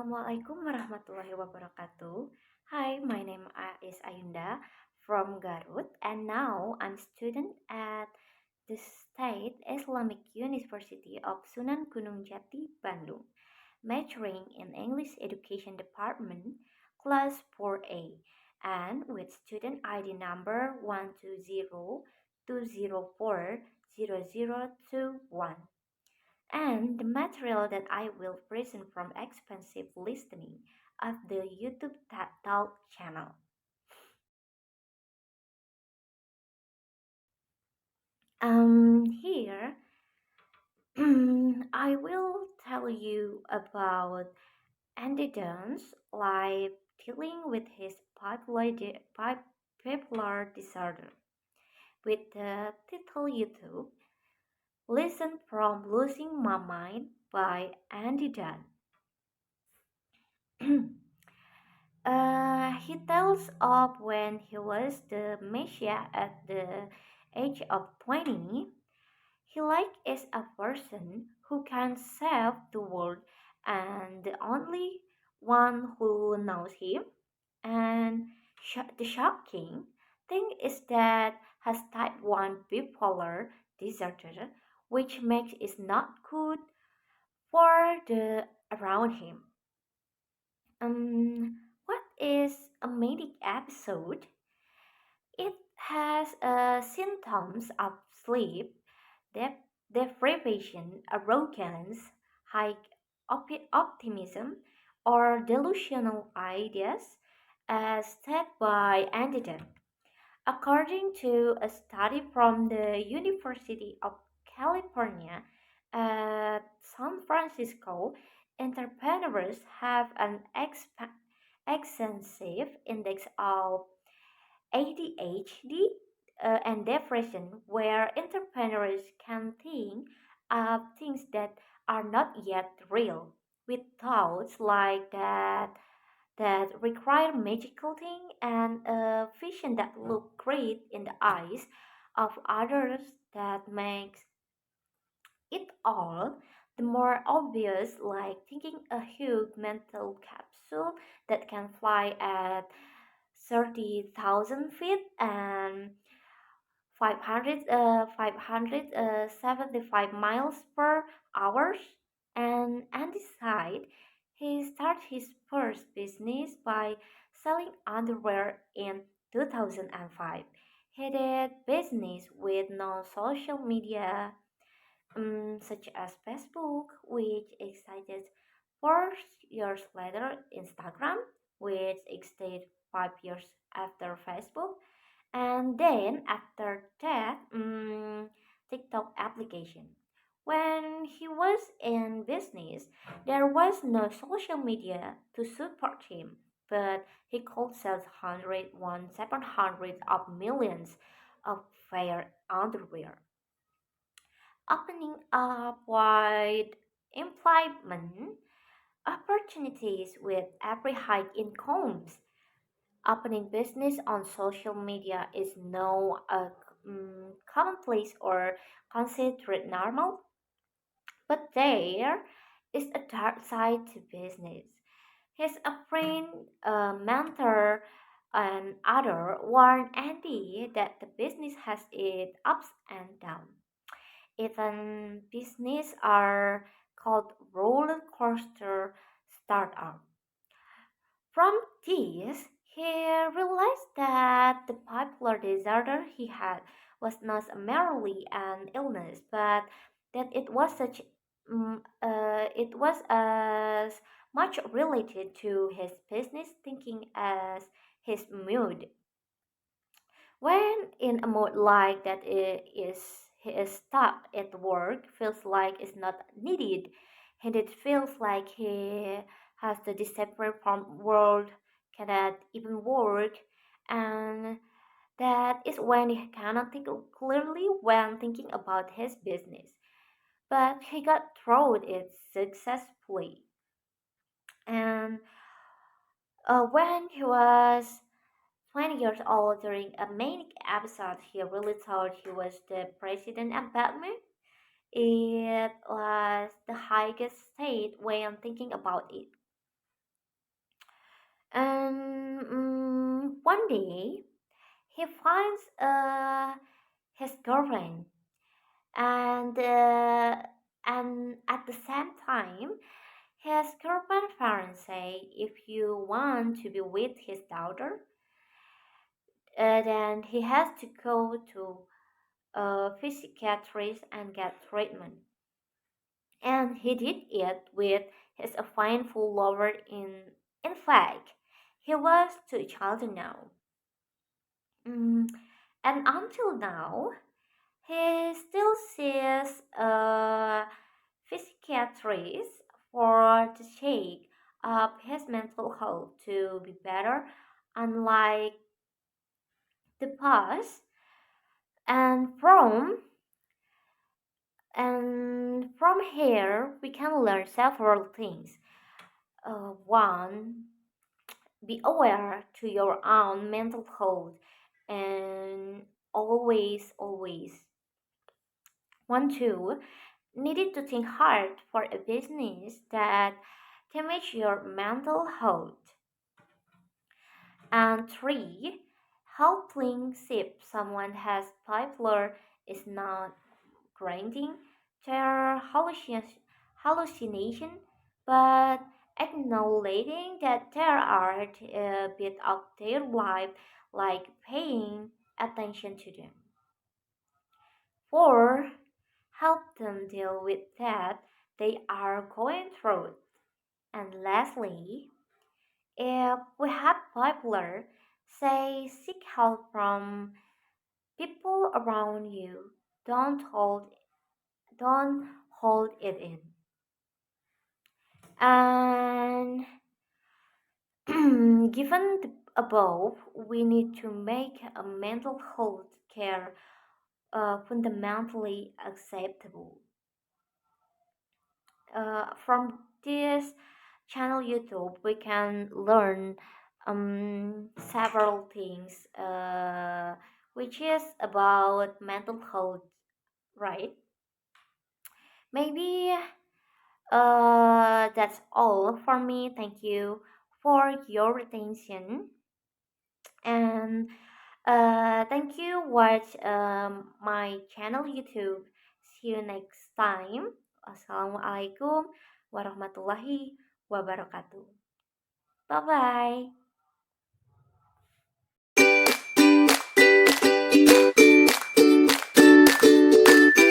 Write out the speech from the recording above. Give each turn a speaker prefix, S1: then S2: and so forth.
S1: Assalamualaikum warahmatullahi wabarakatuh. Hi, my name is Ayunda from Garut, and now I'm student at the State Islamic University of Sunan Gunung Jati, Bandung, majoring in English Education Department, Class 4A, and with student ID number 12020040021. And the material that I will present from expensive listening of the YouTube TEDTalk channel. Here I will tell you about Andy Dunn's life dealing with his bipolar disorder with the title YouTube Listen from Losing My Mind by Andy Dunn. He tells of when he was the Messiah at the age of 20. He is a person who can save the world and the only one who knows him. And the shocking thing is that has type 1 bipolar disorder, which makes it not good for the around him. What is a manic episode? It has symptoms of sleep dep- deprivation, arrogance, high optimism, or delusional ideas, as said by Anderton. According to a study from the University of California at San Francisco, entrepreneurs have an extensive index of ADHD and depression, where entrepreneurs can think of things that are not yet real, with thoughts like that require magical thing and a vision that look great in the eyes of others that makes it all the more obvious, like thinking a huge mental capsule that can fly at 30,000 feet and 575 miles per hour. And decide he started his first business by selling underwear in 2005. He did business with no social media such as Facebook, which existed 4 years later, Instagram, which existed 5 years after Facebook, and then after that, TikTok application. When he was in business, there was no social media to support him, but he could sell 700 of millions of fair underwear, opening up wide employment opportunities with every hike in incomes. Opening business on social media is no commonplace or considered normal, but there is a dark side to business. His a friend, mentor, and other warned Andy that the business has its ups and downs. Even business are called roller coaster startup. From this, he realized that the bipolar disorder he had was not merely an illness, but that it was as much related to his business thinking as his mood. When in a mood like that, he is stuck at work, feels like it's not needed, and it feels like he has to disappear from world, cannot even work, and that is when he cannot think clearly when thinking about his business. But he got through it successfully, and when he was 20 years old during a manic episode, he really thought he was the president of Batman. It was the highest state when thinking about it. And one day he finds his girlfriend, and at the same time his girlfriend's parents say if you want to be with his daughter, then he has to go to a psychiatrist and get treatment. And he did it with his painful lover. In fact, he was too child now. Mm, and until now, he still sees a psychiatrist for to check up his mental health to be better, unlike the past. And from here, we can learn several things. One, be aware to your own mental health, and always one, two, needed to think hard for a business that damage your mental health. And three, helping if someone has bipolar is not granting their hallucination, but acknowledging that there are a bit of their life, like paying attention to them. Four, help them deal with that they are going through. And lastly, if we have bipolar, say seek help from people around you. Don't hold don't hold it in. And given the above, we need to make a mental health care fundamentally acceptable. From this channel YouTube, we can learn several things, which is about mental health, right? Maybe that's all for me. Thank you for your attention, and thank you watch my channel YouTube. See you next time. Assalamualaikum warahmatullahi wabarakatuh. Bye bye.